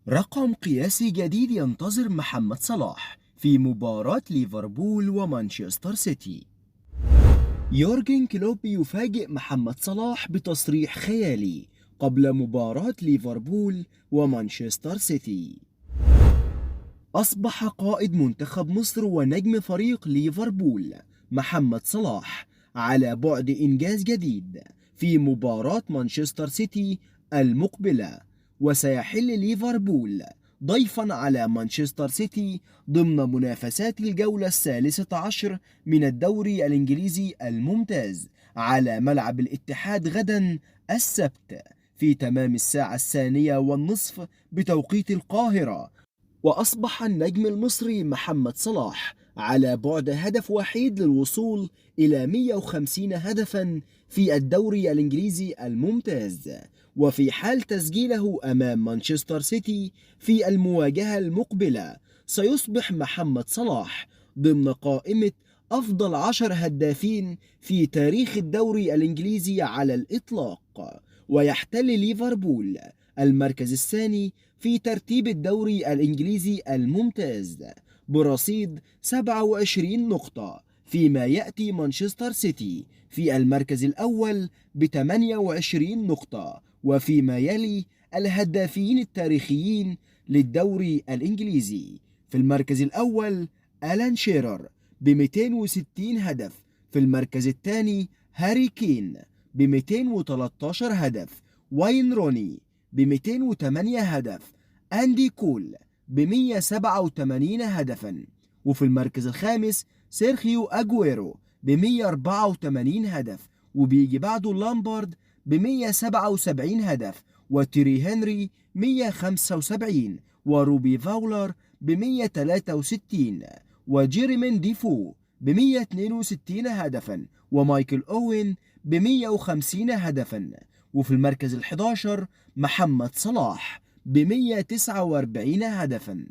رقم قياسي جديد ينتظر محمد صلاح في مباراة ليفربول ومانشستر سيتي. يورجن كلوب يفاجئ محمد صلاح بتصريح خيالي قبل مباراة ليفربول ومانشستر سيتي. أصبح قائد منتخب مصر ونجم فريق ليفربول محمد صلاح على بعد إنجاز جديد في مباراة مانشستر سيتي المقبلة، وسيحل ليفربول ضيفا على مانشستر سيتي ضمن منافسات الجولة الثالثة عشر من الدوري الإنجليزي الممتاز على ملعب الاتحاد غدا السبت في تمام الساعة 1:30 بتوقيت القاهرة. وأصبح النجم المصري محمد صلاح على بعد هدف وحيد للوصول إلى 150 هدفا في الدوري الإنجليزي الممتاز، وفي حال تسجيله أمام مانشستر سيتي في المواجهة المقبلة سيصبح محمد صلاح ضمن قائمة أفضل 10 هدافين في تاريخ الدوري الإنجليزي على الإطلاق، ويحتل ليفربول المركز الثاني في ترتيب الدوري الإنجليزي الممتاز برصيد 27 نقطة، فيما يأتي مانشستر سيتي في المركز الأول ب 28 نقطة، وفيما يلي الهدافين التاريخيين للدوري الإنجليزي. في المركز الأول ألان شيرر ب 260 هدف، في المركز الثاني هاري كين ب 213 هدف، واين روني ب 208 هدف، أندي كول ب 187 هدفا، وفي المركز الخامس سيرخيو أجويرو ب 184 هدف، وبيجي بعده لامبارد ب 177 هدف، وتيري هنري 175، وروبي فاولر ب 163، وجيريمين ديفو ب 162 هدفا، ومايكل أوين ب 150 هدفا. وفي المركز ال11 محمد صلاح ب 149 هدفا.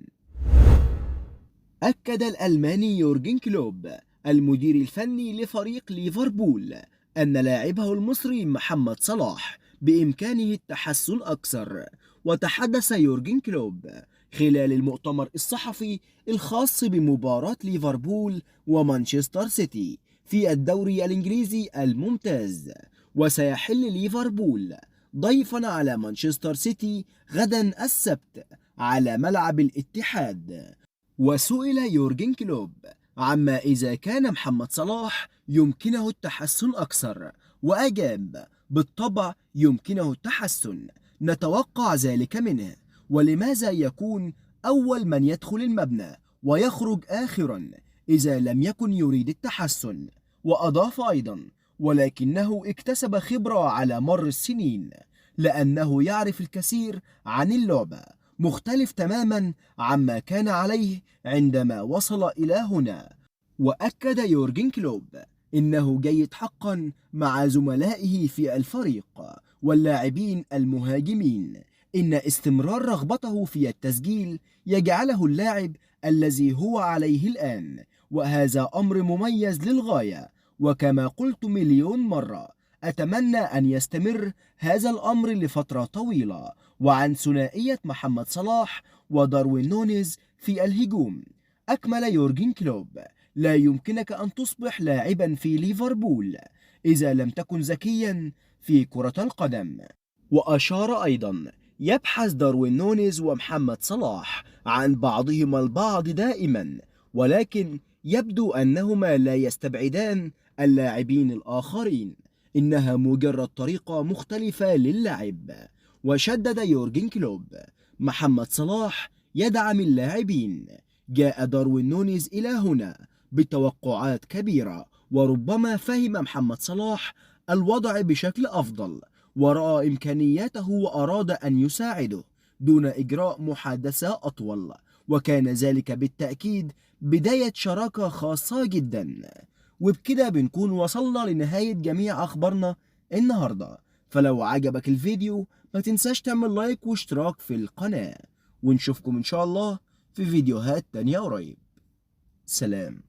أكد الألماني يورجن كلوب المدير الفني لفريق ليفربول أن لاعبه المصري محمد صلاح بإمكانه التحسن أكثر. وتحدث يورجن كلوب خلال المؤتمر الصحفي الخاص بمباراة ليفربول ومانشستر سيتي في الدوري الإنجليزي الممتاز، وسيحل ليفربول ضيفا على مانشستر سيتي غدا السبت على ملعب الاتحاد. وسئل يورجن كلوب عما إذا كان محمد صلاح يمكنه التحسن أكثر، وأجاب: بالطبع يمكنه التحسن، نتوقع ذلك منه، ولماذا يكون أول من يدخل المبنى ويخرج آخرا إذا لم يكن يريد التحسن. وأضاف أيضا: ولكنه اكتسب خبرة على مر السنين لأنه يعرف الكثير عن اللعبة، مختلف تماما عما كان عليه عندما وصل إلى هنا. وأكد يورجن كلوب إنه جيد حقا مع زملائه في الفريق واللاعبين المهاجمين، إن استمرار رغبته في التسجيل يجعله اللاعب الذي هو عليه الآن، وهذا أمر مميز للغاية. وكما قلت مليون مرة، أتمنى أن يستمر هذا الأمر لفترة طويلة. وعن ثنائية محمد صلاح وداروين نونيز في الهجوم، أكمل يورجن كلوب: لا يمكنك أن تصبح لاعبا في ليفربول إذا لم تكن ذكيا في كرة القدم. وأشار أيضا: يبحث داروين نونيز ومحمد صلاح عن بعضهما البعض دائما، ولكن يبدو أنهما لا يستبعدان اللاعبين الآخرين، إنها مجرد طريقة مختلفة للعب. وشدد يورجن كلوب: محمد صلاح يدعم اللاعبين، جاء داروين نونيز إلى هنا بتوقعات كبيرة، وربما فهم محمد صلاح الوضع بشكل أفضل ورأى إمكانياته وأراد أن يساعده دون إجراء محادثة أطول، وكان ذلك بالتأكيد بداية شراكة خاصة جدا. وبكده بنكون وصلنا لنهاية جميع أخبارنا النهاردة، فلو عجبك الفيديو ما تنساش تعمل لايك واشتراك في القناة، ونشوفكم إن شاء الله في فيديوهات تانية قريب. سلام.